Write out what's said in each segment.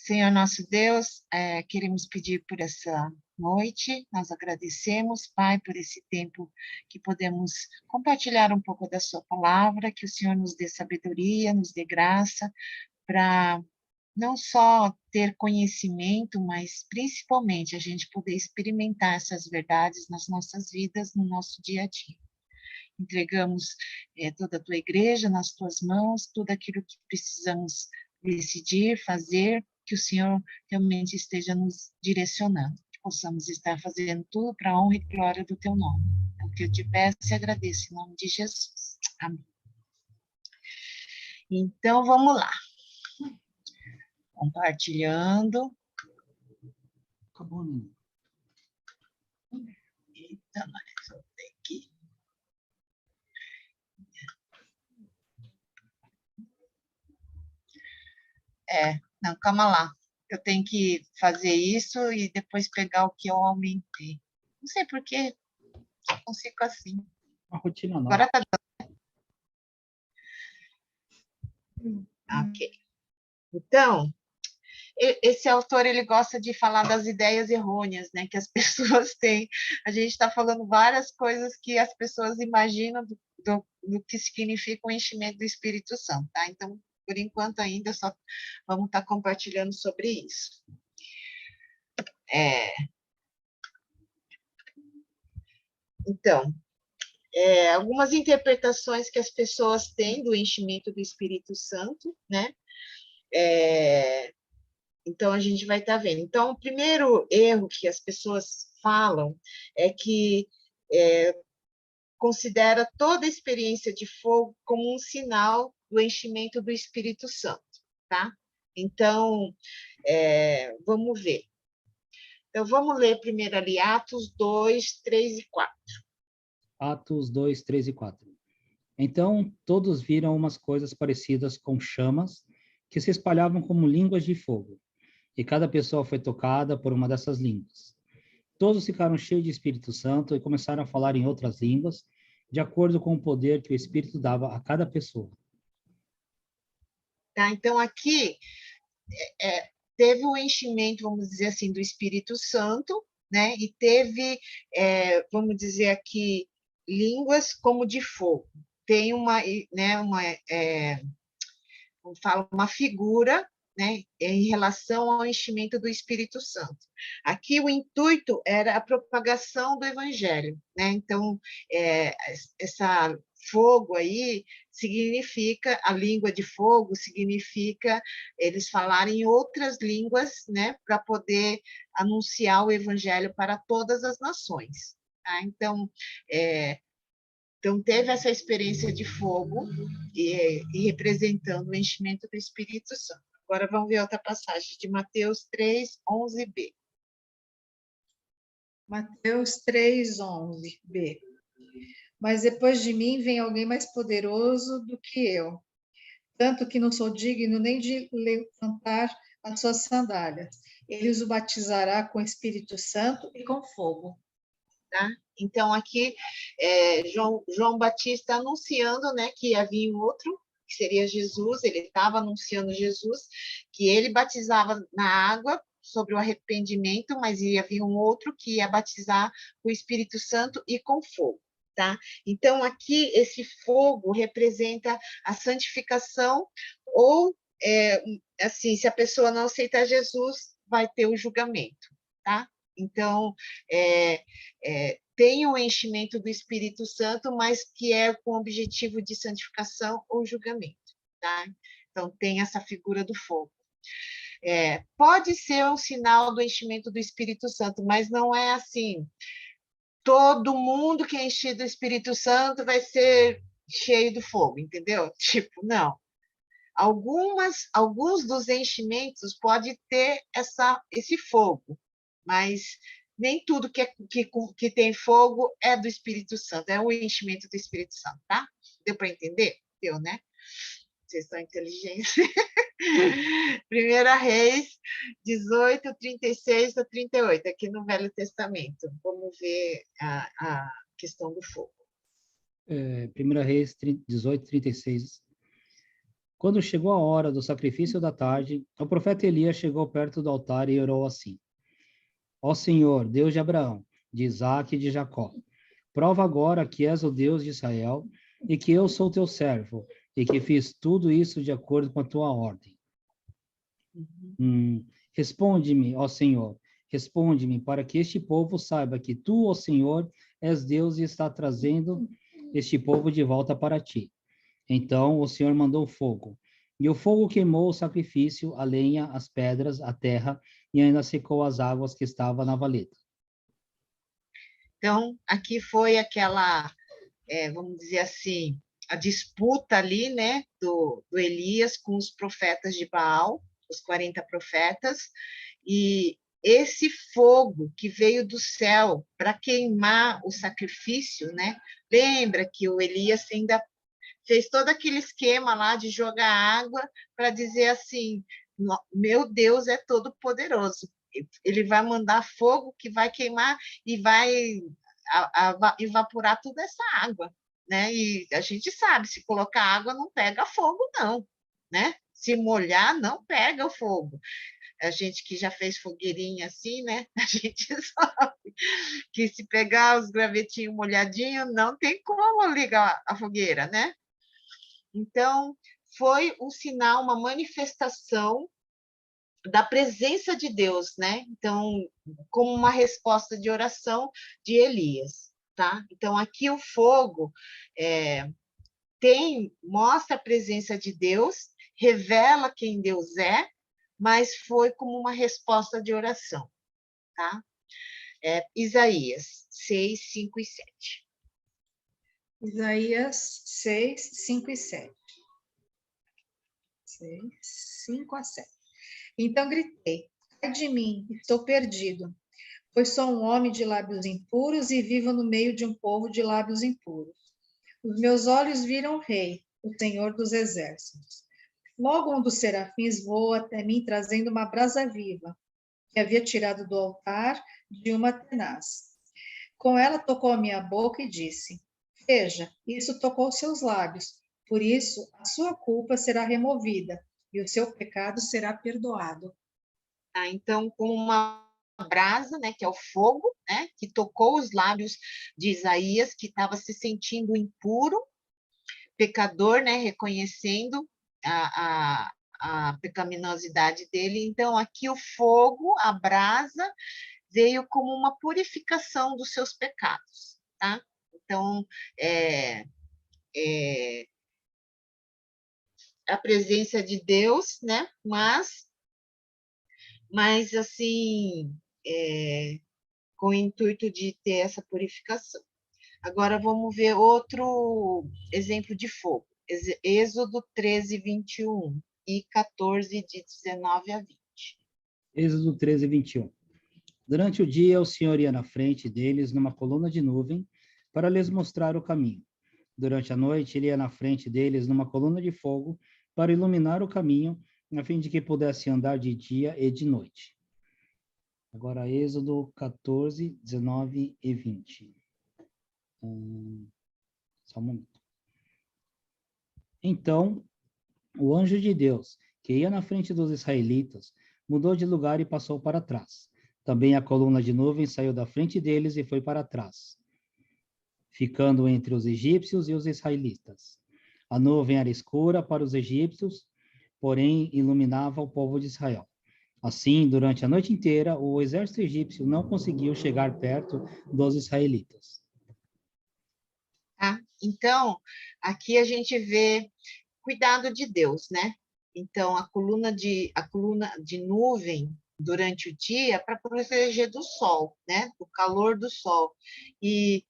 Senhor nosso Deus, queremos pedir por essa noite, nós agradecemos, Pai, por esse tempo que podemos compartilhar um pouco da sua palavra, que o Senhor nos dê sabedoria, nos dê graça, para não só ter conhecimento, mas principalmente a gente poder experimentar essas verdades nas nossas vidas, no nosso dia a dia. Entregamos toda a tua igreja nas tuas mãos, tudo aquilo que precisamos decidir, fazer, que o Senhor realmente esteja nos direcionando, que possamos estar fazendo tudo para a honra e glória do teu nome. É o que eu te peço e agradeço em nome de Jesus. Amém. Então, vamos lá. Compartilhando. Acabou, né? Eita, mas eu tenho que... Não, calma lá. Eu tenho que fazer isso e depois pegar o que eu aumentei. Não sei por que só consigo assim. Uma rotina nova. Agora tá dando. Ok. Então, esse autor, ele gosta de falar das ideias errôneas, né, que as pessoas têm. A gente está falando várias coisas que as pessoas imaginam do que significa o enchimento do Espírito Santo, tá? Então, por enquanto ainda só vamos estar compartilhando sobre isso. Então, algumas interpretações que as pessoas têm do enchimento do Espírito Santo, né? Então, a gente vai estar vendo. Então, o primeiro erro que as pessoas falam é que considera toda a experiência de fogo como um sinal do enchimento do Espírito Santo, tá? Então, vamos ver. Então, vamos ler primeiro ali Atos 2, 3 e 4. Atos 2, 3 e 4. Então, todos viram umas coisas parecidas com chamas que se espalhavam como línguas de fogo, e cada pessoa foi tocada por uma dessas línguas. Todos ficaram cheios de Espírito Santo e começaram a falar em outras línguas, de acordo com o poder que o Espírito dava a cada pessoa. Tá? Então, aqui teve o enchimento, vamos dizer assim, do Espírito Santo, né? E teve, vamos dizer aqui, línguas como de fogo. Tem uma figura, né, em relação ao enchimento do Espírito Santo. Aqui o intuito era a propagação do Evangelho, né? Então, essa fogo aí significa, a língua de fogo significa eles falarem outras línguas, né, para poder anunciar o Evangelho para todas as nações. Tá? Então, teve essa experiência de fogo e representando o enchimento do Espírito Santo. Agora vamos ver outra passagem de Mateus 3, 11b. Mateus 3, 11b. Mas depois de mim vem alguém mais poderoso do que eu, tanto que não sou digno nem de levantar as suas sandálias. Ele os batizará com Espírito Santo e com fogo. Tá? Então, aqui, João Batista anunciando, né, que havia um outro, que seria Jesus, ele estava anunciando Jesus, que ele batizava na água sobre o arrependimento, mas ia vir um outro que ia batizar com o Espírito Santo e com fogo. Tá? Então, aqui, esse fogo representa a santificação, ou, assim, se a pessoa não aceitar Jesus, vai ter o julgamento. Tá? Então, tem o enchimento do Espírito Santo, mas que é com o objetivo de santificação ou julgamento. Tá? Então, tem essa figura do fogo. Pode ser um sinal do enchimento do Espírito Santo, mas não é assim. Todo mundo que é enchido do Espírito Santo vai ser cheio do fogo, entendeu? Tipo, não. Alguns dos enchimentos pode ter esse fogo, mas nem tudo que tem fogo é do Espírito Santo, é o enchimento do Espírito Santo, tá? Deu para entender? Deu, né? Vocês são inteligentes. 1 Reis 18, 36 a 38, aqui no Velho Testamento. Vamos ver a questão do fogo. 1 Reis 18, 36. Quando chegou a hora do sacrifício da tarde, o profeta Elias chegou perto do altar e orou assim: Ó Senhor, Deus de Abraão, de Isaque e de Jacó, prova agora que és o Deus de Israel e que eu sou teu servo e que fiz tudo isso de acordo com a tua ordem. Responde-me, ó Senhor, responde-me para que este povo saiba que tu, ó Senhor, és Deus e está trazendo este povo de volta para ti. Então o Senhor mandou fogo, e o fogo queimou o sacrifício, a lenha, as pedras, a terra, e ainda secou as águas que estavam na valeta. Então, aqui foi aquela, vamos dizer assim, a disputa ali, né, do Elias com os profetas de Baal, os 40 profetas, e esse fogo que veio do céu para queimar o sacrifício, né? Lembra que o Elias ainda fez todo aquele esquema lá de jogar água para dizer assim: meu Deus é todo poderoso. Ele vai mandar fogo que vai queimar e vai evaporar toda essa água, né? E a gente sabe, se colocar água não pega fogo, não, né? Se molhar, não pega o fogo. A gente que já fez fogueirinha assim, né? A gente sabe que se pegar os gravetinhos molhadinhos, não tem como ligar a fogueira, né? Então, foi um sinal, uma manifestação da presença de Deus, né? Então, como uma resposta de oração de Elias, tá? Então, aqui o fogo mostra a presença de Deus, revela quem Deus é, mas foi como uma resposta de oração, tá? Isaías 6, 5 e 7. Isaías 6, 5 e 7. 6, 5 a 7. Então gritei: ai de mim, estou perdido, pois sou um homem de lábios impuros e vivo no meio de um povo de lábios impuros. Os meus olhos viram o Rei, o Senhor dos Exércitos. Logo um dos serafins voou até mim, trazendo uma brasa viva, que havia tirado do altar de uma tenaz. Com ela tocou a minha boca e disse: veja, isso tocou seus lábios, por isso a sua culpa será removida e o seu pecado será perdoado. Tá? Então, com uma brasa, né, que é o fogo, né, que tocou os lábios de Isaías, que estava se sentindo impuro, pecador, né, reconhecendo a pecaminosidade dele. Então, aqui o fogo, a brasa, veio como uma purificação dos seus pecados, tá? Então, a presença de Deus, né? Mas assim, com o intuito de ter essa purificação. Agora vamos ver outro exemplo de fogo. Êxodo 13, 21 e 14, de 19 a 20. Êxodo 13, 21. Durante o dia, o Senhor ia na frente deles numa coluna de nuvem para lhes mostrar o caminho. Durante a noite, ele ia na frente deles numa coluna de fogo para iluminar o caminho, a fim de que pudessem andar de dia e de noite. Agora, Êxodo 14, 19 e 20. Só um momento. Então, o anjo de Deus, que ia na frente dos israelitas, mudou de lugar e passou para trás. Também a coluna de nuvem saiu da frente deles e foi para trás, ficando entre os egípcios e os israelitas. A nuvem era escura para os egípcios, porém iluminava o povo de Israel. Assim, durante a noite inteira, o exército egípcio não conseguiu chegar perto dos israelitas. Tá? Então, aqui a gente vê cuidado de Deus, né? Então, a coluna de nuvem durante o dia para proteger do sol, né? Do calor do sol. E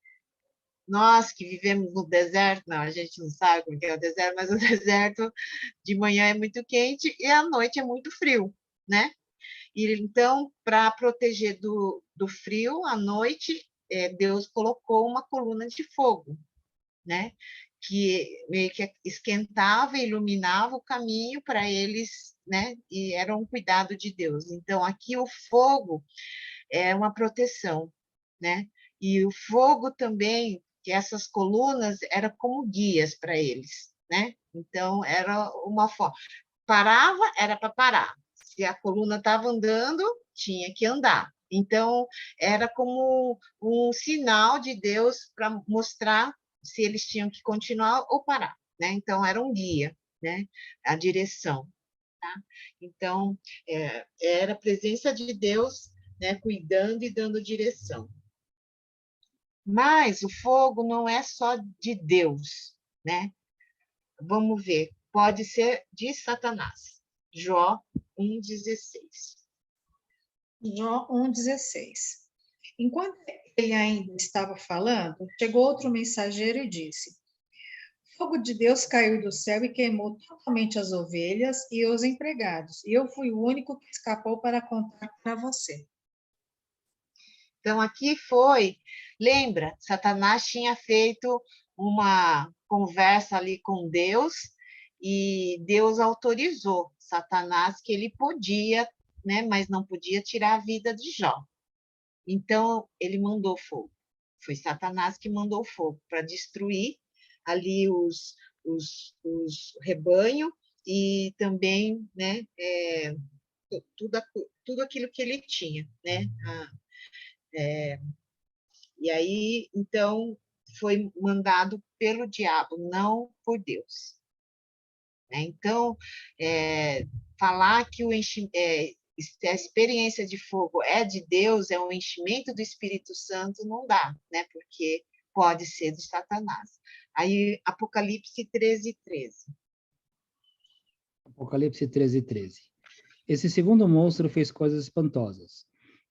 nós que vivemos no deserto, não, a gente não sabe como é o deserto, mas o deserto de manhã é muito quente e à noite é muito frio, né? E então, para proteger do frio, à noite, Deus colocou uma coluna de fogo, né? Que meio que esquentava e iluminava o caminho para eles, né? E era um cuidado de Deus. Então, aqui o fogo é uma proteção, né? E o fogo também, que essas colunas eram como guias para eles, né? Então, era uma forma. Parava, era para parar. Se a coluna estava andando, tinha que andar. Então, era como um sinal de Deus para mostrar se eles tinham que continuar ou parar, né? Então, era um guia, né? A direção. Tá? Então, era a presença de Deus, né? Cuidando e dando direção. Mas o fogo não é só de Deus, né? Vamos ver, pode ser de Satanás. Jó 1,16. Jó 1,16. Enquanto ele ainda estava falando, chegou outro mensageiro e disse: o fogo de Deus caiu do céu e queimou totalmente as ovelhas e os empregados, e eu fui o único que escapou para contar para você. Então, aqui foi, lembra, Satanás tinha feito uma conversa ali com Deus e Deus autorizou Satanás que ele podia, né, mas não podia tirar a vida de Jó. Então, ele mandou fogo. Foi Satanás que mandou fogo para destruir ali os rebanho e também, né, tudo aquilo que ele tinha, né? E aí, então, foi mandado pelo diabo, não por Deus. Né? Então, falar que a experiência de fogo é de Deus, é um enchimento do Espírito Santo, não dá, né? Porque pode ser do Satanás. Aí, Apocalipse 13:13. Apocalipse 13:13. Esse segundo monstro fez coisas espantosas.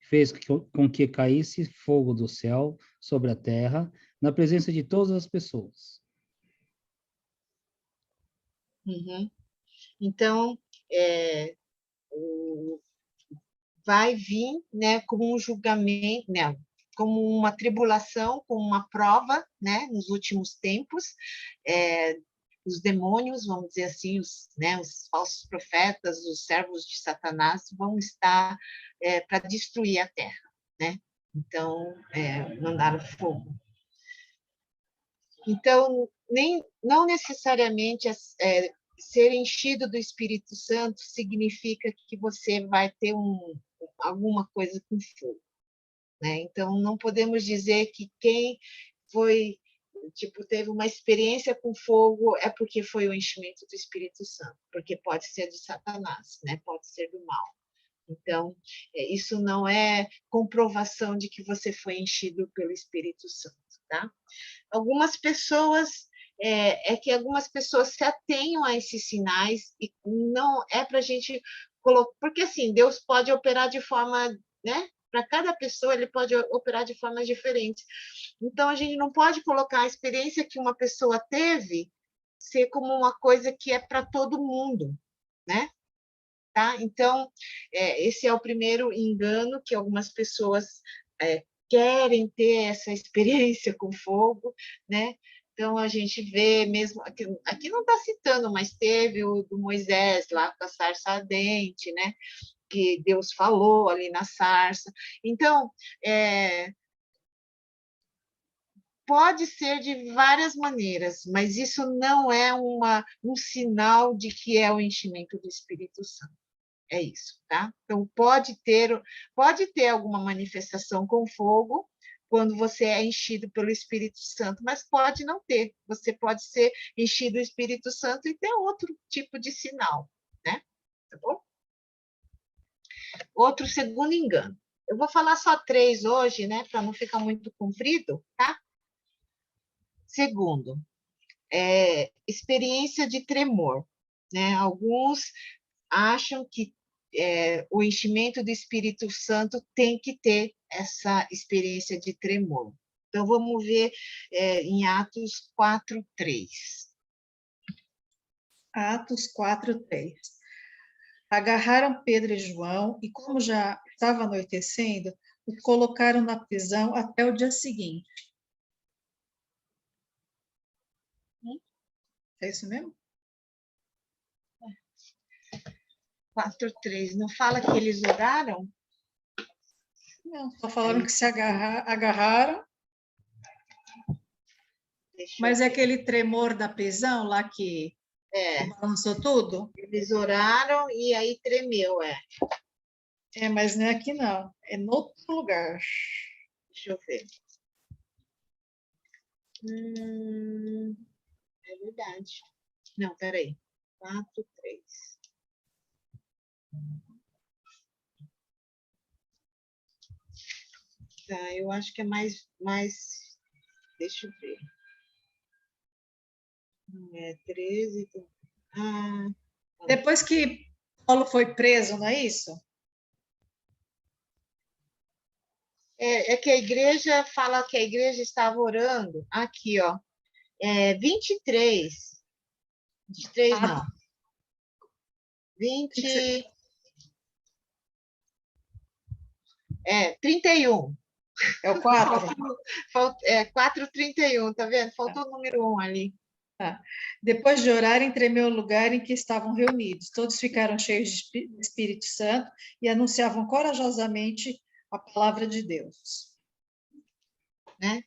Fez com que caísse fogo do céu sobre a terra, na presença de todas as pessoas. Uhum. Então, vai vir, né, como um julgamento, né, como uma tribulação, como uma prova, né, nos últimos tempos, os demônios, vamos dizer assim, os falsos profetas, os servos de Satanás vão estar para destruir a terra, né? Então, mandaram fogo. Então, não necessariamente ser enchido do Espírito Santo significa que você vai ter alguma coisa com fogo, né? Então, não podemos dizer que quem teve uma experiência com fogo é porque foi o enchimento do Espírito Santo, porque pode ser de Satanás, né? Pode ser do mal. Então, isso não é comprovação de que você foi enchido pelo Espírito Santo, tá? Algumas pessoas algumas pessoas se atenham a esses sinais e não é para a gente colocar, porque assim Deus pode operar de forma, né? Para cada pessoa ele pode operar de forma diferente. Então a gente não pode colocar a experiência que uma pessoa teve ser como uma coisa que é para todo mundo, né? Tá? Então esse é o primeiro engano que algumas pessoas querem ter essa experiência com fogo, né? Então a gente vê mesmo aqui não está citando, mas teve o do Moisés lá com a sarça ardente, né? Que Deus falou ali na sarça. Então pode ser de várias maneiras, mas isso não é um sinal de que é o enchimento do Espírito Santo. É isso, tá? Então, pode ter alguma manifestação com fogo quando você é enchido pelo Espírito Santo, mas pode não ter. Você pode ser enchido do Espírito Santo e ter outro tipo de sinal, né? Tá bom? Outro segundo engano. Eu vou falar só 3 hoje, né, para não ficar muito comprido, tá? Segundo, experiência de tremor, né? Alguns acham que o enchimento do Espírito Santo tem que ter essa experiência de tremor. Então, vamos ver em Atos 4:3. Atos 4:3. Agarraram Pedro e João e, como já estava anoitecendo, os colocaram na prisão até o dia seguinte. É isso mesmo? 4:3. Não fala que eles oraram? Não, só falaram que se agarraram. Mas é aquele tremor da prisão lá que balançou tudo? Eles oraram e aí tremeu, Mas não é aqui não, é no outro lugar. Deixa eu ver. É verdade. Não, peraí. 4, 3. Tá, eu acho que é mais... Deixa eu ver. Não é 13. Depois que Paulo foi preso, não é isso? É que a igreja fala que a igreja estava orando. Aqui, ó. 23. 23 não. 20. 31. É o 4? 4:31, tá vendo? Faltou o número 1 ali. Depois de orarem, tremeu o lugar em que estavam reunidos. Todos ficaram cheios de Espírito Santo e anunciavam corajosamente a palavra de Deus. Né?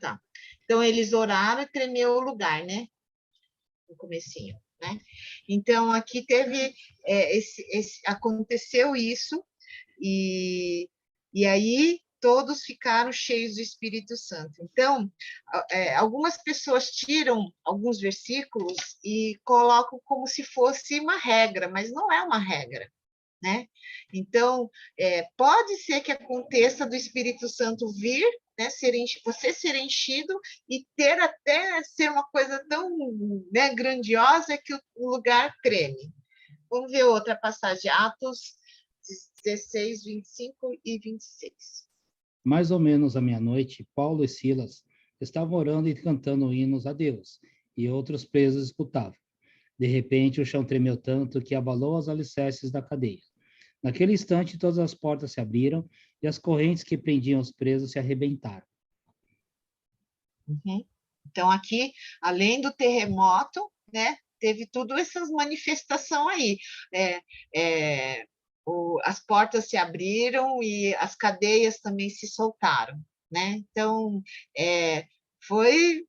Tá. Então, eles oraram e tremeu o lugar, né? No comecinho, né? Então, aqui teve... aconteceu isso e aí todos ficaram cheios do Espírito Santo. Então, algumas pessoas tiram alguns versículos e colocam como se fosse uma regra, mas não é uma regra, né? Então, pode ser que aconteça do Espírito Santo vir, né, você ser enchido e ter até ser uma coisa tão, né, grandiosa que o lugar treme. Vamos ver outra passagem, Atos 16, 25 e 26. Mais ou menos à meia-noite, Paulo e Silas estavam orando e cantando hinos a Deus, e outros presos escutavam. De repente, o chão tremeu tanto que abalou os alicerces da cadeia. Naquele instante, todas as portas se abriram e as correntes que prendiam os presos se arrebentaram. Uhum. Então, aqui, além do terremoto, né, teve tudo essas manifestações aí. As portas se abriram e as cadeias também se soltaram, né? Então, foi,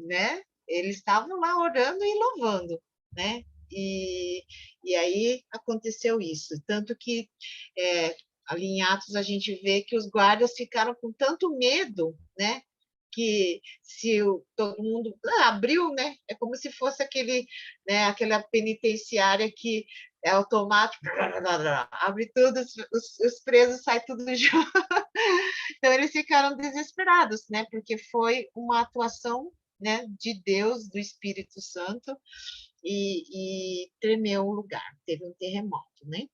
né? Eles estavam lá orando e louvando, né? E aí aconteceu isso. Tanto que ali em Atos a gente vê que os guardas ficaram com tanto medo, né? Que se todo mundo abriu, né? É como se fosse aquela penitenciária que é automático, abre tudo, os presos saem tudo junto. Então eles ficaram desesperados, né? Porque foi uma atuação, né, de Deus, do Espírito Santo, e tremeu o lugar, teve um terremoto, né?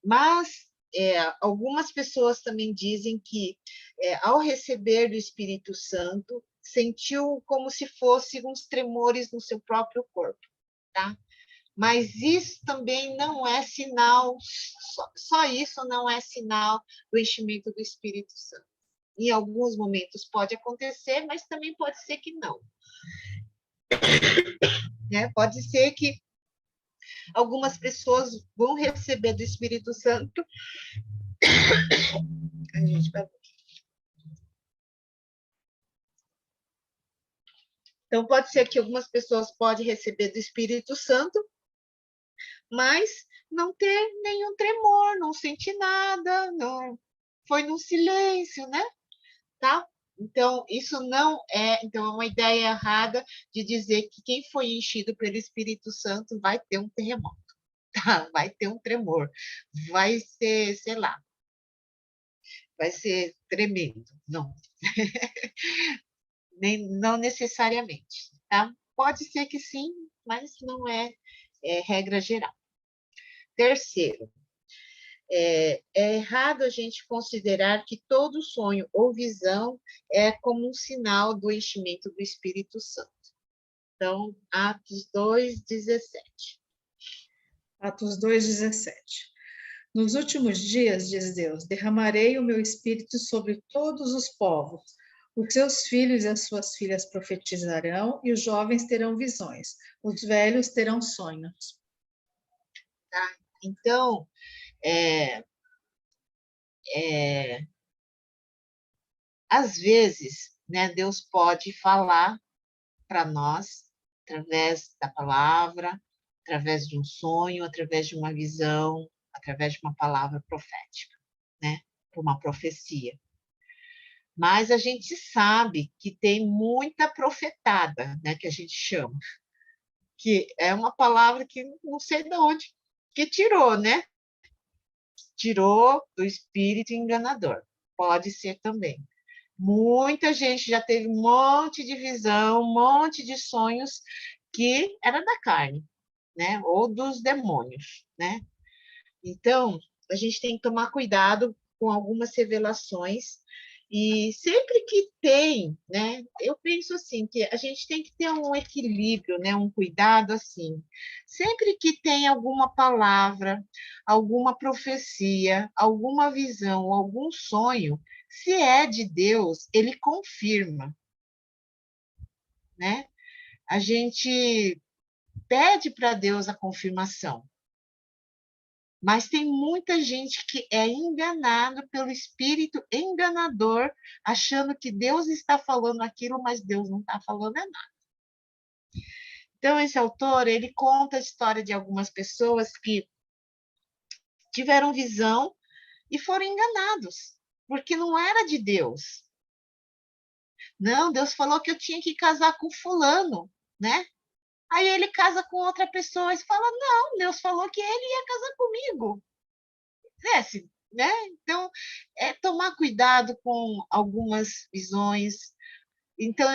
Mas algumas pessoas também dizem que, ao receber do Espírito Santo, sentiu como se fossem uns tremores no seu próprio corpo, tá? Mas isso também não é sinal, só isso não é sinal do enchimento do Espírito Santo. Em alguns momentos pode acontecer, mas também pode ser que não. Né? Pode ser que algumas pessoas vão receber do Espírito Santo. A gente vai... Então, pode ser que algumas pessoas podem receber do Espírito Santo, mas não ter nenhum tremor, não sentir nada, não foi no silêncio, né? Tá? Então, isso não é, então, é uma ideia errada de dizer que quem foi enchido pelo Espírito Santo vai ter um terremoto, tá? Vai ter um tremor, vai ser, sei lá, vai ser tremendo, não. Não necessariamente, tá? Pode ser que sim, mas não é regra geral. Terceiro, é errado a gente considerar que todo sonho ou visão é como um sinal do enchimento do Espírito Santo. Então, Atos 2:17. Atos 2:17. Nos últimos dias, diz Deus, derramarei o meu espírito sobre todos os povos. Os seus filhos e as suas filhas profetizarão, e os jovens terão visões, os velhos terão sonhos. Tá? Então, às vezes, né, Deus pode falar para nós através da palavra, através de um sonho, através de uma visão, através de uma palavra profética, né, uma profecia. Mas a gente sabe que tem muita profetada, né, que a gente chama, que é uma palavra que não sei de onde que tirou, né? Tirou do espírito enganador. Pode ser também. Muita gente já teve um monte de visão, um monte de sonhos que era da carne, né? Ou dos demônios, né? Então, a gente tem que tomar cuidado com algumas revelações e sempre que tem, né? Eu penso assim que a gente tem que ter um equilíbrio, né? Um cuidado assim. Sempre que tem alguma palavra, alguma profecia, alguma visão, algum sonho, se é de Deus, ele confirma, né? A gente pede para Deus a confirmação. Mas tem muita gente que é enganado pelo espírito enganador, achando que Deus está falando aquilo, mas Deus não está falando nada. Então, esse autor, ele conta a história de algumas pessoas que tiveram visão e foram enganados, porque não era de Deus. Não, Deus falou que eu tinha que casar com fulano, né? Aí ele casa com outra pessoa e fala, não, Deus falou que ele ia casar comigo. Né? Então, tomar cuidado com algumas visões. Então,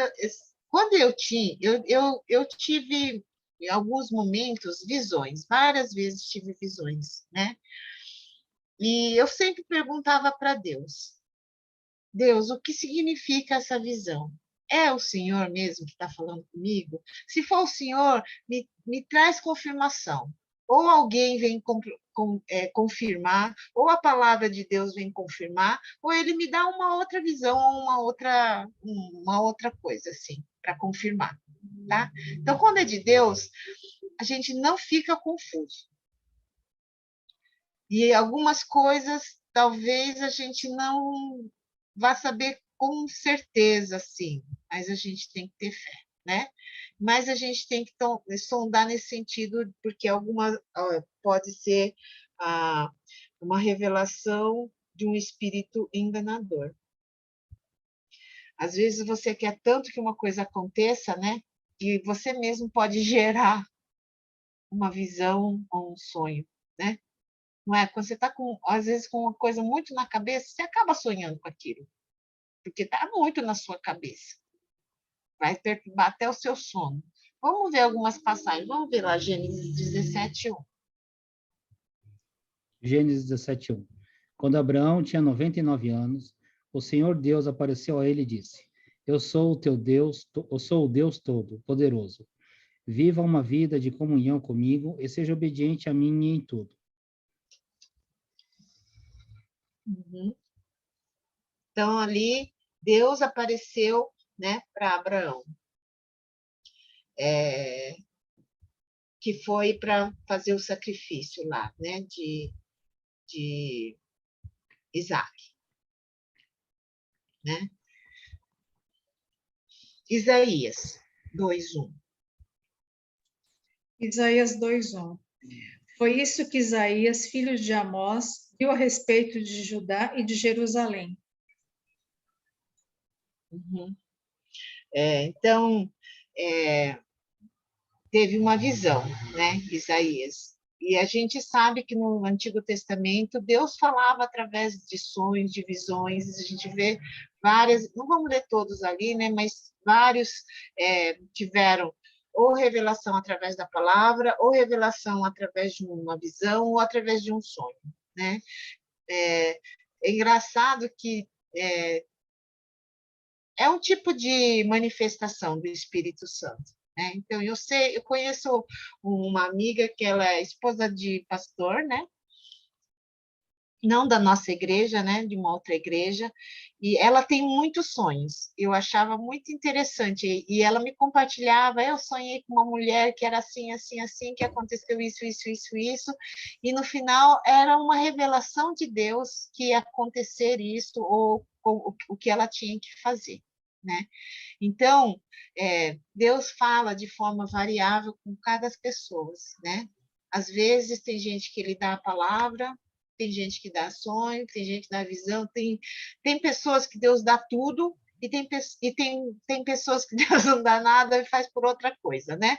quando eu tive, em alguns momentos, visões, várias vezes tive visões, né? E eu sempre perguntava para Deus, Deus, o que significa essa visão? É o Senhor mesmo que está falando comigo? Se for o Senhor, me traz confirmação. Ou alguém vem confirmar, ou a palavra de Deus vem confirmar, ou ele me dá uma outra visão, ou uma outra coisa, assim, para confirmar. Tá? Então, quando é de Deus, a gente não fica confuso. E algumas coisas, talvez a gente não vá saber com certeza, sim, mas a gente tem que ter fé, né? Mas a gente tem que sondar nesse sentido, porque alguma pode ser uma revelação de um espírito enganador. Às vezes você quer tanto que uma coisa aconteça, né? E você mesmo pode gerar uma visão ou um sonho, né? Não é? Quando você está, às vezes, com uma coisa muito na cabeça, você acaba sonhando com aquilo, porque está muito na sua cabeça. Vai perturbar até o seu sono. Vamos ver algumas passagens. Vamos ver lá, Gênesis 17:1. Gênesis 17:1. Quando Abraão tinha 99 anos, o Senhor Deus apareceu a ele e disse: Eu sou o teu Deus, eu sou o Deus Todo-Poderoso. Viva uma vida de comunhão comigo e seja obediente a mim em tudo. Uhum. Então, ali, Deus apareceu, né, para Abraão, que foi para fazer o sacrifício lá, né, de Isaac, né? Isaías 2:1. Isaías 2:1. Foi isso que Isaías, filho de Amós, viu a respeito de Judá e de Jerusalém. Uhum. Então, teve uma visão, né, Isaías. E a gente sabe que no Antigo Testamento Deus falava através de sonhos, de visões. A gente vê várias, não vamos ler todos ali, né, mas vários tiveram ou revelação através da palavra, ou revelação através de uma visão, ou através de um sonho, né? É engraçado que é um tipo de manifestação do Espírito Santo. Né? Então, eu conheço uma amiga que ela é esposa de pastor, né? não da nossa igreja, né, de uma outra igreja, e ela tem muitos sonhos. Eu achava muito interessante, e ela me compartilhava, eu sonhei com uma mulher que era assim, assim, assim, que aconteceu isso, isso, isso, isso, e no final era uma revelação de Deus que ia acontecer isso, ou o que ela tinha que fazer, né? Então, Deus fala de forma variável com cada pessoa, né? Às vezes tem gente que lhe dá a palavra, tem gente que dá sonho, tem gente que dá visão, tem pessoas que Deus dá tudo e tem pessoas que Deus não dá nada e faz por outra coisa, né?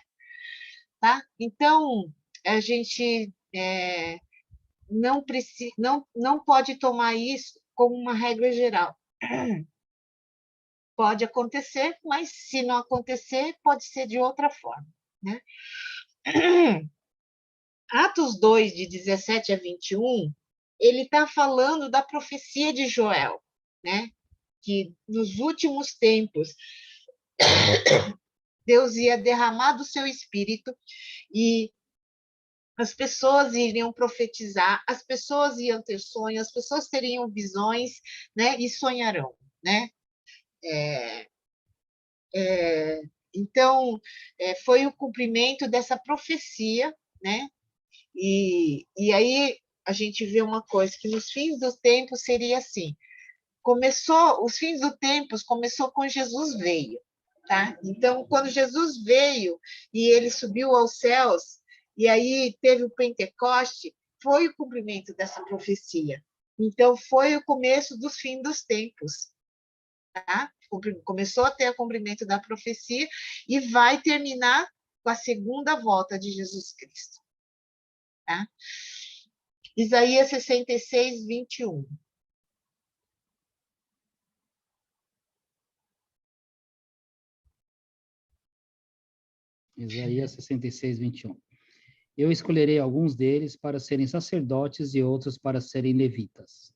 Tá? Então, a gente não pode tomar isso como uma regra geral. Pode acontecer, mas se não acontecer, pode ser de outra forma, né? Atos 2, de 17 a 21, ele está falando da profecia de Joel, né? Que nos últimos tempos Deus ia derramar do seu espírito e as pessoas iriam profetizar, as pessoas iam ter sonhos, as pessoas teriam visões, né? E sonharão, né? Então, foi o cumprimento dessa profecia, né? E aí a gente vê uma coisa, que nos fins dos tempos seria assim, os fins dos tempos começou quando Jesus veio, tá? Então, quando Jesus veio e ele subiu aos céus, e aí teve o Pentecoste, foi o cumprimento dessa profecia. Então, foi o começo dos fins dos tempos, tá? Começou a ter o cumprimento da profecia e vai terminar com a segunda volta de Jesus Cristo, tá? Isaías 66, 21. Isaías 66, 21. Eu escolherei alguns deles para serem sacerdotes e outros para serem levitas.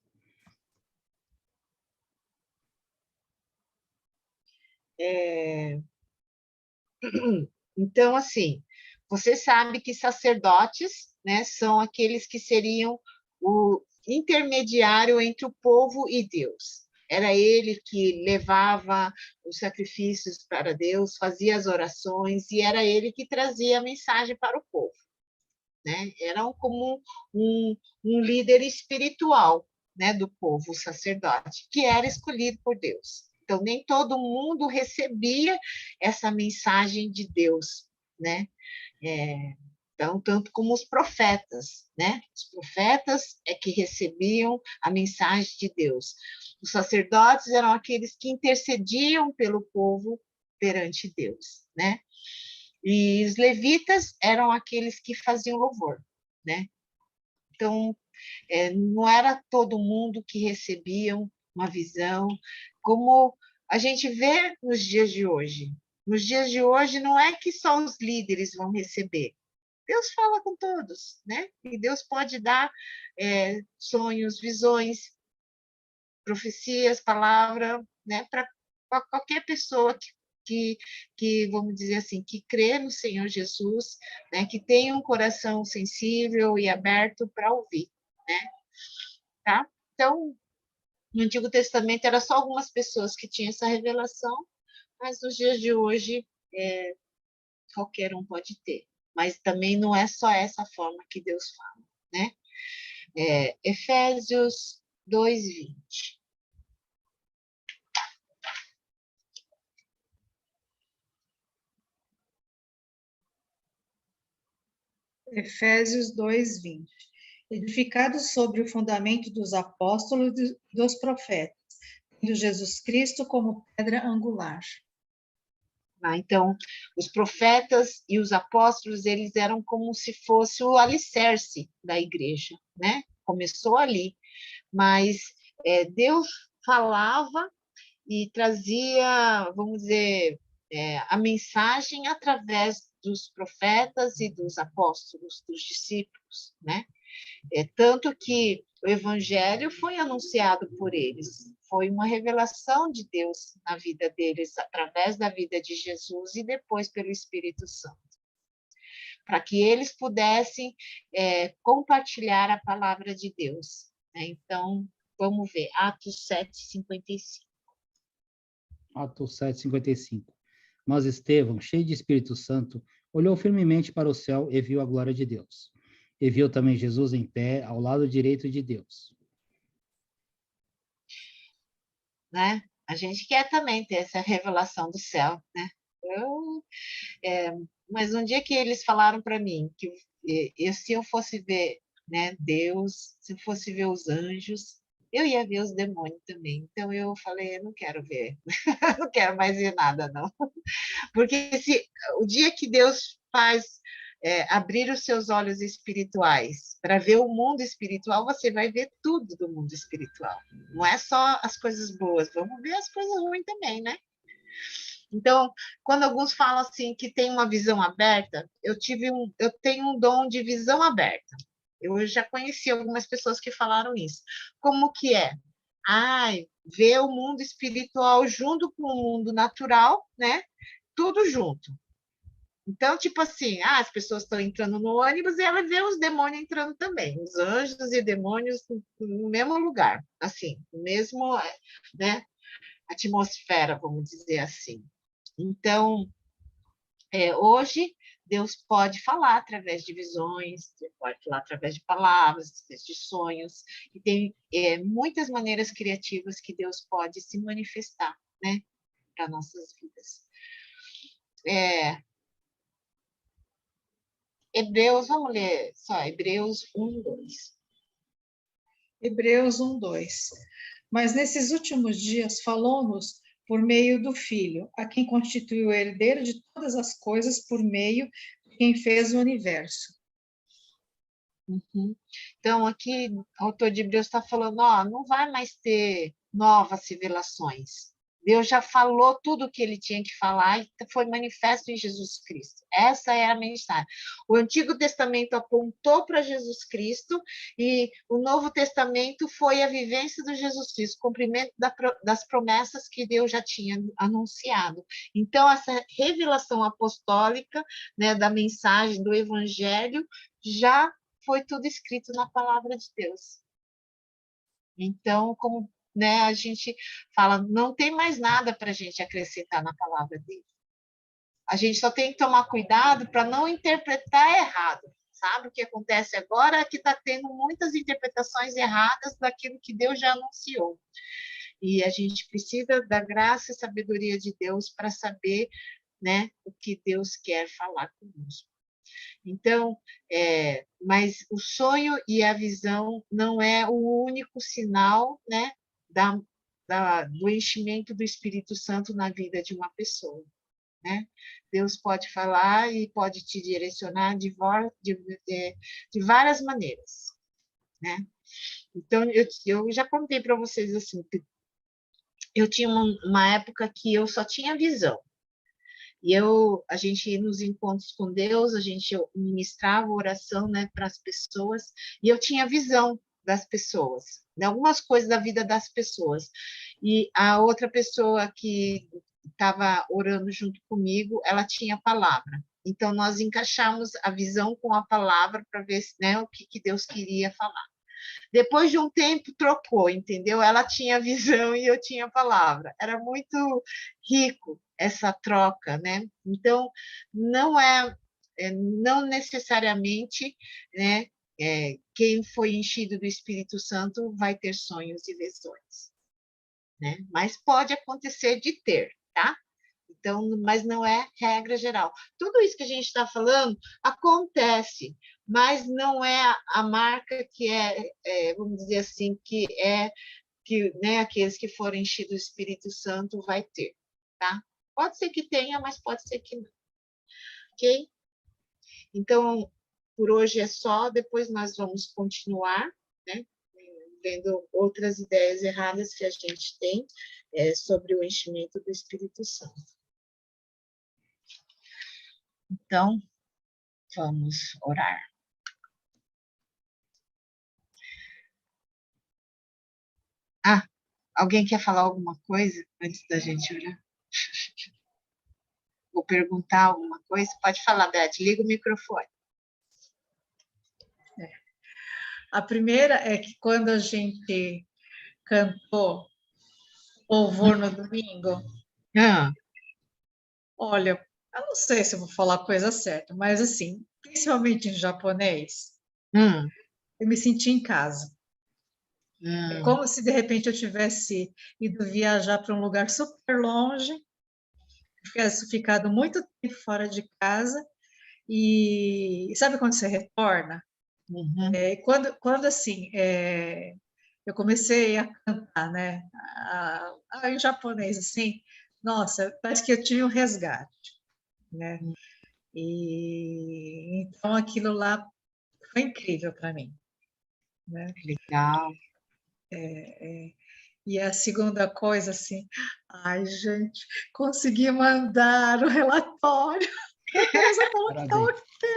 Então, assim, você sabe que sacerdotes, né, são aqueles que seriam o intermediário entre o povo e Deus. Era ele que levava os sacrifícios para Deus, fazia as orações, e era ele que trazia a mensagem para o povo, né? Era como um líder espiritual, né, do povo, o sacerdote, que era escolhido por Deus. Então, nem todo mundo recebia essa mensagem de Deus, né? Então, tanto como os profetas, né? Os profetas é que recebiam a mensagem de Deus. Os sacerdotes eram aqueles que intercediam pelo povo perante Deus, né? E os levitas eram aqueles que faziam louvor, né? Então, não era todo mundo que recebia uma visão, como a gente vê nos dias de hoje. Nos dias de hoje, não é que só os líderes vão receber. Deus fala com todos, né? E Deus pode dar sonhos, visões, profecias, palavra, né? Para qualquer pessoa que, vamos dizer assim, que crê no Senhor Jesus, né? Que tem um coração sensível e aberto para ouvir, né? Tá? Então, no Antigo Testamento era só algumas pessoas que tinham essa revelação, mas nos dias de hoje qualquer um pode ter. Mas também não é só essa forma que Deus fala, né? Efésios 2:20. Efésios 2:20. Edificados sobre o fundamento dos apóstolos e dos profetas, tendo Jesus Cristo como pedra angular. Então, os profetas e os apóstolos, eles eram como se fosse o alicerce da igreja, né? Começou ali, mas Deus falava e trazia, vamos dizer, a mensagem através dos profetas e dos apóstolos, dos discípulos, né? Tanto que o evangelho foi anunciado por eles, foi uma revelação de Deus na vida deles, através da vida de Jesus e depois pelo Espírito Santo, para que eles pudessem compartilhar a palavra de Deus, né? Então, vamos ver, Atos 7:55. Atos 7:55. Mas Estevão, cheio de Espírito Santo, olhou firmemente para o céu e viu a glória de Deus. E viu também Jesus em pé, ao lado direito de Deus. Né? A gente quer também ter essa revelação do céu, né? É, mas um dia que eles falaram para mim que se eu fosse ver, né, Deus, se eu fosse ver os anjos, eu ia ver os demônios também. Então eu falei, eu não quero ver, não quero mais ver nada, não. Porque se o dia que Deus faz abrir os seus olhos espirituais para ver o mundo espiritual, você vai ver tudo do mundo espiritual. Não é só as coisas boas, vamos ver as coisas ruins também, né? Então, quando alguns falam assim que tem uma visão aberta, eu tenho um dom de visão aberta. Eu já conheci algumas pessoas que falaram isso. Como que é? Ai, ver o mundo espiritual junto com o mundo natural, né? Tudo junto. Então, tipo assim, as pessoas estão entrando no ônibus e ela vê os demônios entrando também, os anjos e demônios no mesmo lugar, assim, no mesmo, né, atmosfera, vamos dizer assim. Então, hoje, Deus pode falar através de visões, pode falar através de palavras, através de sonhos, e tem muitas maneiras criativas que Deus pode se manifestar, né, para nossas vidas. Hebreus, vamos ler só, Hebreus 1:2. Hebreus 1:2. Mas nesses últimos dias falou-nos por meio do Filho, a quem constituiu o herdeiro de todas as coisas por meio de quem fez o universo. Uhum. Então, aqui, o autor de Hebreus está falando, não vai mais ter novas revelações. Deus já falou tudo o que ele tinha que falar e foi manifesto em Jesus Cristo. Essa é a mensagem. O Antigo Testamento apontou para Jesus Cristo e o Novo Testamento foi a vivência do Jesus Cristo, o cumprimento das promessas que Deus já tinha anunciado. Então, essa revelação apostólica, né, da mensagem do Evangelho já foi tudo escrito na palavra de Deus. Então, como, né, a gente fala, não tem mais nada para a gente acrescentar na palavra dele. A gente só tem que tomar cuidado para não interpretar errado. Sabe o que acontece agora? É que está tendo muitas interpretações erradas daquilo que Deus já anunciou. E a gente precisa da graça e sabedoria de Deus para saber, né, o que Deus quer falar conosco. Então, mas o sonho e a visão não é o único sinal, né, do enchimento do Espírito Santo na vida de uma pessoa, né? Deus pode falar e pode te direcionar de várias maneiras, né? Então, eu já contei para vocês assim, que eu tinha uma época que eu só tinha visão. E a gente ia nos encontros com Deus, a gente ministrava oração, né, para as pessoas, e eu tinha visão das pessoas, né, algumas coisas da vida das pessoas. E a outra pessoa que estava orando junto comigo, ela tinha a palavra. Então, nós encaixamos a visão com a palavra para ver, né, o que Deus queria falar. Depois de um tempo, trocou, entendeu? Ela tinha visão e eu tinha palavra. Era muito rico essa troca, né? Então, não necessariamente, né, quem foi enchido do Espírito Santo vai ter sonhos e visões, né? Mas pode acontecer de ter, tá? Então, mas não é regra geral. Tudo isso que a gente está falando acontece, mas não é a marca que vamos dizer assim, que, né, aqueles que forem enchidos do Espírito Santo vai ter, tá? Pode ser que tenha, mas pode ser que não, ok? Então, por hoje é só, depois nós vamos continuar, né, vendo outras ideias erradas que a gente tem sobre o enchimento do Espírito Santo. Então, vamos orar. Alguém quer falar alguma coisa antes da gente orar? Ou perguntar alguma coisa? Pode falar, Beth, liga o microfone. A primeira é que quando a gente cantou louvor no domingo, Ah, olha, eu não sei se eu vou falar a coisa certa, mas assim, principalmente em japonês, hum, eu me senti em casa. É hum, como se de repente eu tivesse ido viajar para um lugar super longe, tivesse ficado muito tempo fora de casa e sabe quando você retorna? uhum. Quando assim, eu comecei a cantar, né, em japonês assim, nossa, parece que eu tive um resgate, né? E então aquilo lá foi incrível para mim, né? Legal. E a segunda coisa assim, ai gente, consegui mandar o relatório. Meu Deus, eu falo que tá Parabéns. ok.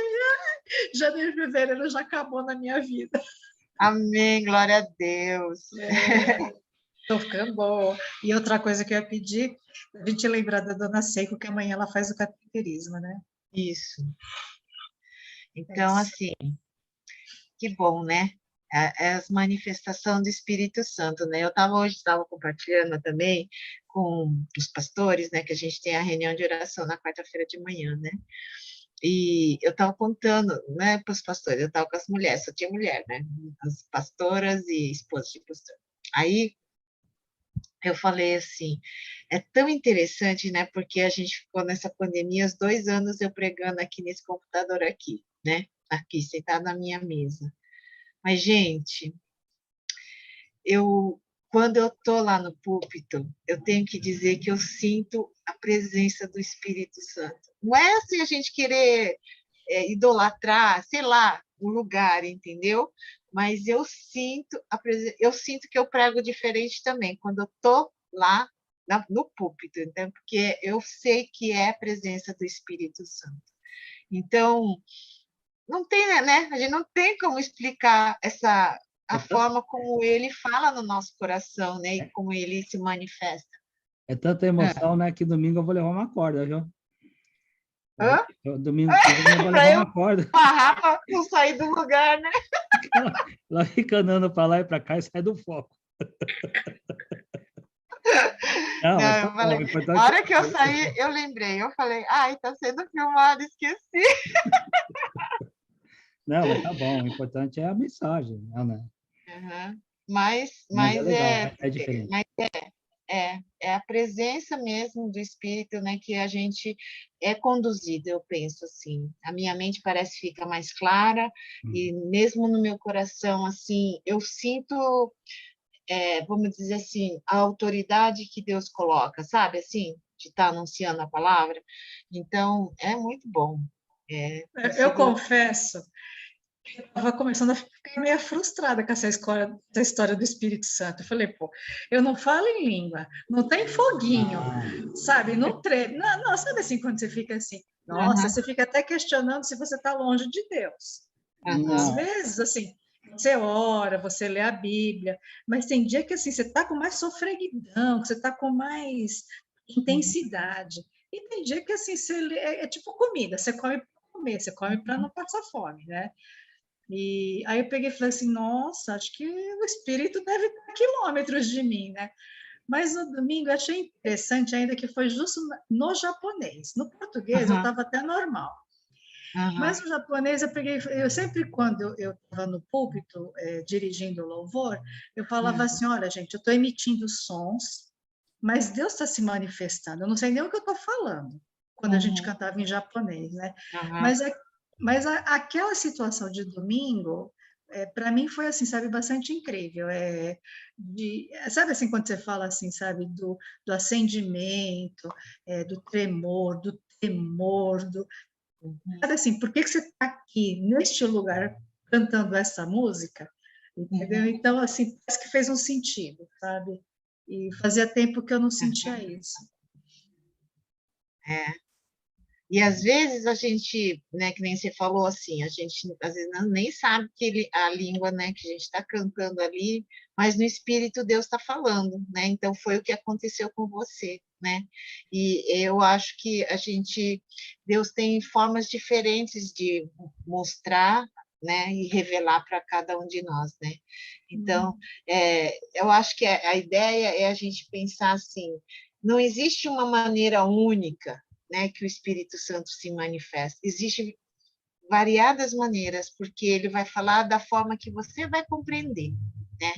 Janeiro e fevereiro já acabou na minha vida. Amém, glória a Deus. Tô ficando boa. E outra coisa que eu ia pedir, a gente lembrar da Dona Seiko, que amanhã ela faz o cateterismo, né? Isso. É Então, isso. assim, que bom, né? É as manifestações do Espírito Santo, né? Hoje estava compartilhando também com os pastores, né? Que a gente tem a reunião de oração na quarta-feira de manhã, né? E eu estava contando, né, para os pastores, eu estava com as mulheres, só tinha mulher, né? As pastoras e esposas de pastor. Aí eu falei assim, é tão interessante, né? Porque a gente ficou nessa pandemia, os 2 anos eu pregando aqui nesse computador aqui, né? Aqui, sentado na minha mesa. Mas, gente, eu, quando eu tô lá no púlpito, eu tenho que dizer que eu sinto a presença do Espírito Santo. Não é assim a gente querer idolatrar, sei lá, o lugar, entendeu? Mas eu sinto que eu prego diferente também quando eu tô lá no púlpito, então, porque eu sei que é a presença do Espírito Santo. Então, não tem, né? A gente não tem como explicar É, a forma como ele fala no nosso coração, né? E como ele se manifesta. é tanta emoção, né, que domingo eu vou levar uma corda, viu? Hã? Domingo que vem eu vou levar Para eu uma corda. barrar, para não sair do lugar, né? Ela fica andando para lá e para cá e sai do foco. Não, mas Não, tá eu bom. falei, O a importante hora que eu é isso. saí, eu lembrei, eu falei, ai, tá sendo filmado, esqueci. Não, mas tá bom. O importante é a mensagem, né? Uhum. Mas é Mas legal, é diferente. mas é a presença mesmo do Espírito, né, que a gente é conduzido, eu penso assim. A minha mente parece que fica mais clara Hum. e mesmo no meu coração, assim, eu sinto, vamos dizer assim, a autoridade que Deus coloca, sabe, assim, de estar anunciando a palavra. Então, é muito bom. Eu Consigo. confesso, estava começando a ficar meio frustrada com essa história do Espírito Santo. Eu falei, pô, eu não falo em língua, não tem foguinho, Ah, sabe? Não treme. Não, não, sabe assim, quando você fica assim, nossa, Aham, você fica até questionando se você está longe de Deus. Às aham, não. vezes, assim, você ora, você lê a Bíblia, mas tem dia que assim, você está com mais sofreguidão, que você está com mais intensidade. E tem dia que assim, é tipo comida, você come para comer, você come para não passar fome, né? E aí eu peguei e falei assim, nossa, acho que o espírito deve estar a quilômetros de mim, né? Mas no domingo eu achei interessante ainda que foi justo no japonês. No português eu aham, estava até normal. aham, Mas no japonês eu peguei, eu sempre quando eu estava no púlpito dirigindo o louvor, eu falava aham, assim, olha gente, eu estou emitindo sons, mas Deus está se manifestando. Eu não sei nem o que eu estou falando quando a gente aham, cantava em japonês, né? aham, Mas, aquela situação de domingo, para mim foi assim, sabe, bastante incrível. Sabe assim, quando você fala assim, sabe, do acendimento, do tremor, do temor, uhum, sabe assim, por que que você está aqui, neste lugar, cantando essa música? Entendeu? uhum, Então, assim, parece que fez um sentido, sabe? E fazia tempo que eu não aham, sentia isso. é. E às vezes a gente, né, que nem você falou assim, a gente às vezes nem sabe que a língua, né, que a gente está cantando ali, mas no Espírito Deus está falando, né? Então foi o que aconteceu com você, né? E eu acho que Deus tem formas diferentes de mostrar né, e revelar para cada um de nós, né? Então, eu acho que a ideia é a gente pensar assim, não existe uma maneira única, né, que o Espírito Santo se manifesta. Existem variadas maneiras, porque ele vai falar da forma que você vai compreender, né?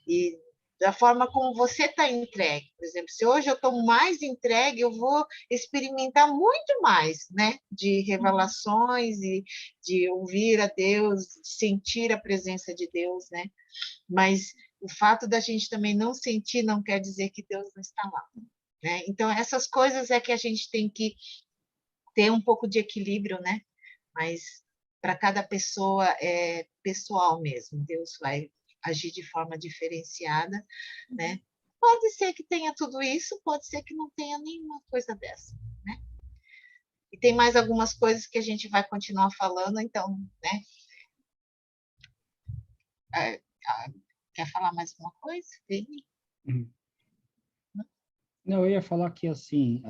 E da forma como você está entregue. Por exemplo, se hoje eu estou mais entregue, eu vou experimentar muito mais, né? De revelações e de ouvir a Deus, de sentir a presença de Deus, né? Mas o fato da gente também não sentir não quer dizer que Deus não está lá, né? Então, essas coisas é que a gente tem que ter um pouco de equilíbrio, né? Mas para cada pessoa é pessoal mesmo. Deus vai agir de forma diferenciada, né? Pode ser que tenha tudo isso, pode ser que não tenha nenhuma coisa dessa, né? E tem mais algumas coisas que a gente vai continuar falando, então, né? Quer falar mais alguma coisa, Vini? Não, eu ia falar que, assim,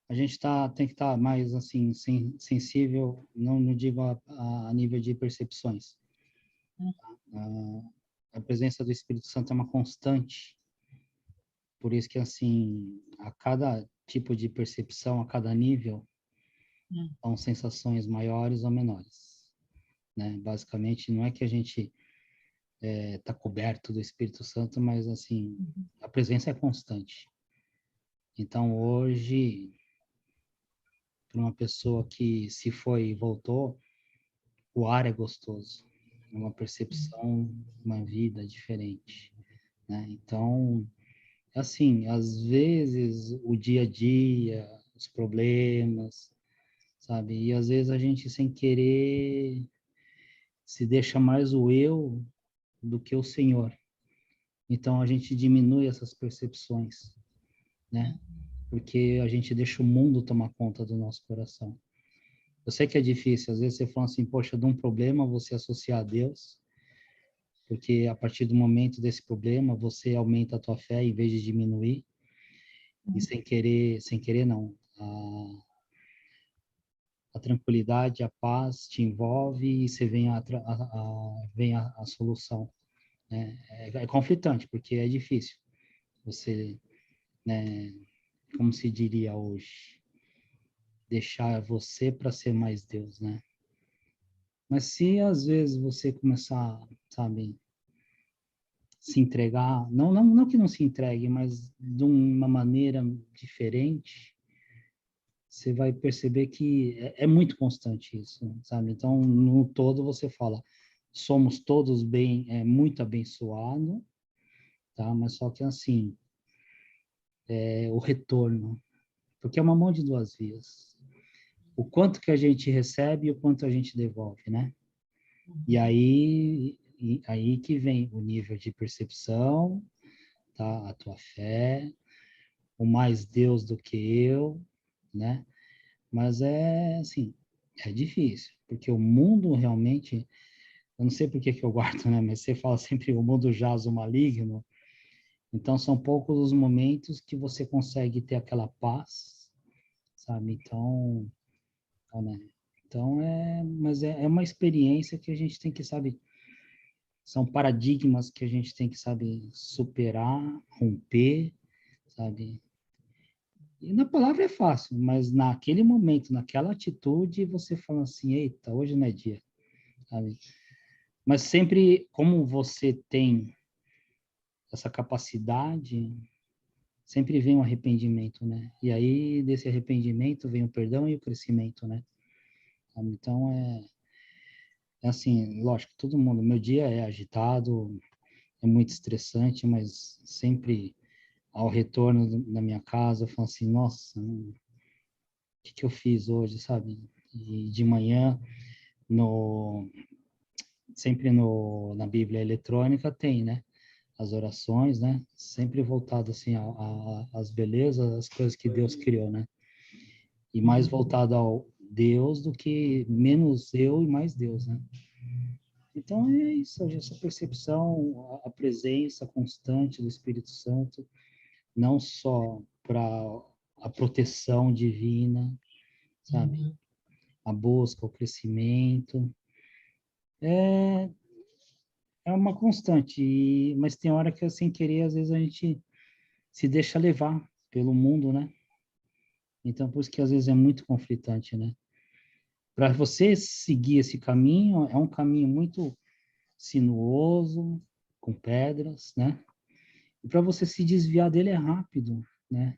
a gente tem que estar mais, assim, sensível, não digo a nível de percepções. A presença do Espírito Santo é uma constante, por isso que, assim, a cada tipo de percepção, a cada nível, são sensações maiores ou menores, né? Basicamente, não é que a gente está coberto do Espírito Santo, mas, assim, a presença é constante. Então, hoje, para uma pessoa que se foi e voltou, o ar é gostoso, é uma percepção, uma vida diferente, né? Então, assim, às vezes o dia a dia, os problemas, sabe? E às vezes a gente sem querer se deixa mais o eu do que o Senhor. Então a gente diminui essas percepções, né? Porque a gente deixa o mundo tomar conta do nosso coração. Eu sei que é difícil, às vezes você fala assim, poxa, de um problema você associar a Deus, porque a partir do momento desse problema você aumenta a tua fé em vez de diminuir, e sem querer não, a tranquilidade, a paz te envolve e você vem vem a solução, né? É conflitante, porque é difícil você, né, como se diria hoje, deixar você para ser mais Deus, né? Mas se às vezes você começar, sabe, se entregar, não que não se entregue, mas de uma maneira diferente, você vai perceber que é muito constante isso, sabe? Então, no todo você fala, somos todos bem, muito abençoados, tá? Mas só que assim, o retorno, porque é uma mão de duas vias. O quanto que a gente recebe e o quanto a gente devolve, né? E aí que vem o nível de percepção, tá? A tua fé, o mais Deus do que eu, né? Mas assim, é difícil, porque o mundo realmente, eu não sei por que eu guardo, né? Mas você fala sempre o mundo jaz o maligno, então são poucos os momentos que você consegue ter aquela paz, sabe? Né? Então mas é uma experiência que a gente tem que, sabe, são paradigmas que a gente tem que, sabe, superar, romper, sabe? E na palavra é fácil, mas naquele momento, naquela atitude, você fala assim, eita, hoje não é dia, sabe? Mas sempre, como você tem essa capacidade, sempre vem um arrependimento, né? E aí, desse arrependimento, vem o perdão e o crescimento, né? Então, é assim, lógico, todo mundo, meu dia é agitado, é muito estressante, mas sempre ao retorno na minha casa, eu falo assim, nossa, o que eu fiz hoje, sabe? E de manhã, sempre na Bíblia eletrônica tem, né? As orações, né? Sempre voltado assim às belezas, às coisas que Deus criou, né? E mais voltado ao Deus do que menos eu e mais Deus, né? Então é isso, essa percepção, a presença constante do Espírito Santo, não só para a proteção divina, sabe? a busca, o crescimento. É uma constante, mas tem hora que, sem querer, às vezes a gente se deixa levar pelo mundo, né? Então, por isso que às vezes é muito conflitante, né? Para você seguir esse caminho, é um caminho muito sinuoso, com pedras, né? E para você se desviar dele é rápido, né?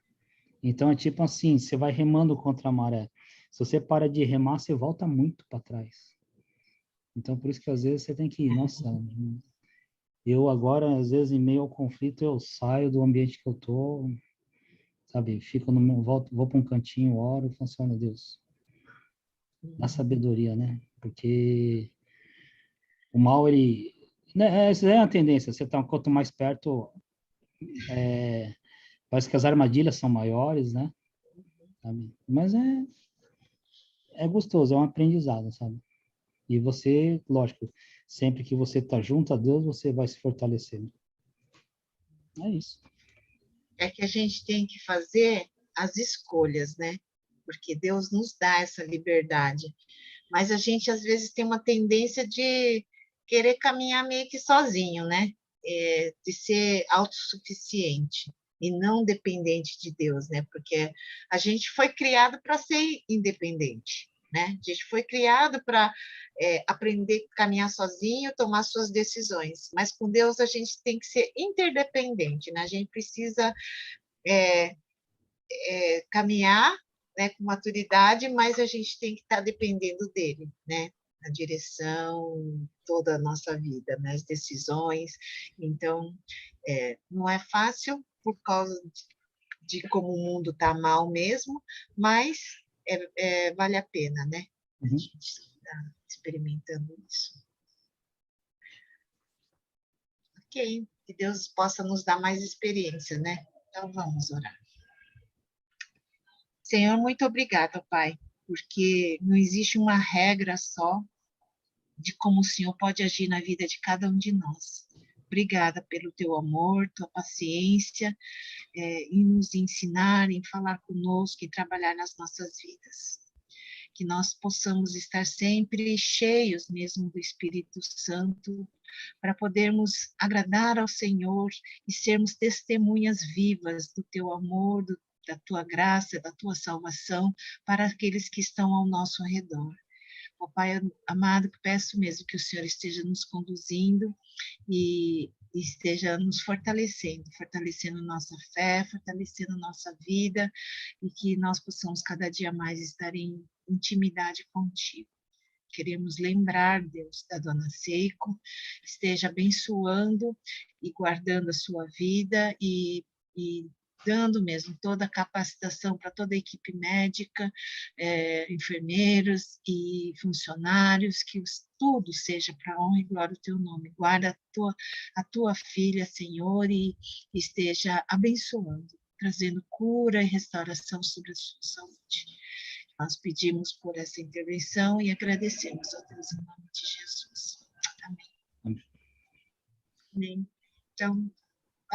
Então, é tipo assim, você vai remando contra a maré. Se você para de remar, você volta muito para trás. Então, por isso que às vezes você tem que, nossa, eu agora, às vezes, em meio ao conflito, eu saio do ambiente que eu tô, sabe? Fico no meu, vou para um cantinho, oro, e falo assim, olha, Deus, dá sabedoria, né? Porque o mal, ele... Né, essa é a tendência, você tá, quanto mais perto, parece que as armadilhas são maiores, né? Sabe? Mas é gostoso, é um aprendizado, sabe? E você, lógico, sempre que você está junto a Deus, você vai se fortalecendo. É isso. É que a gente tem que fazer as escolhas, né? Porque Deus nos dá essa liberdade. Mas a gente, às vezes, tem uma tendência de querer caminhar meio que sozinho, né? De ser autossuficiente e não dependente de Deus, né? Porque a gente foi criado para ser independente, né? A gente foi criado para aprender a caminhar sozinho, tomar suas decisões. Mas com Deus a gente tem que ser interdependente, né? A gente precisa caminhar, né, com maturidade, mas a gente tem que estar dependendo dele, né? A direção, toda a nossa vida, né? As decisões. Então, não é fácil por causa de como o mundo está mal mesmo, mas vale a pena, né? A Uhum. gente está experimentando isso. Ok, que Deus possa nos dar mais experiência, né? Então, vamos orar. Senhor, muito obrigada, Pai, porque não existe uma regra só de como o Senhor pode agir na vida de cada um de nós. Obrigada pelo teu amor, tua paciência, em nos ensinar, em falar conosco, em trabalhar nas nossas vidas. Que nós possamos estar sempre cheios mesmo do Espírito Santo, para podermos agradar ao Senhor e sermos testemunhas vivas do teu amor, da tua graça, da tua salvação para aqueles que estão ao nosso redor. Ó Pai amado, peço mesmo que o Senhor esteja nos conduzindo e esteja nos fortalecendo nossa fé, fortalecendo nossa vida, e que nós possamos cada dia mais estar em intimidade contigo. Queremos lembrar, Deus, da Dona Seiko, esteja abençoando e guardando a sua vida e dando mesmo toda a capacitação para toda a equipe médica, enfermeiros e funcionários, que tudo seja para a honra e glória do teu nome. Guarda a tua filha, Senhor, e esteja abençoando, trazendo cura e restauração sobre a sua saúde. Nós pedimos por essa intervenção e agradecemos a Deus em nome de Jesus. Amém. Amém. Amém. Então,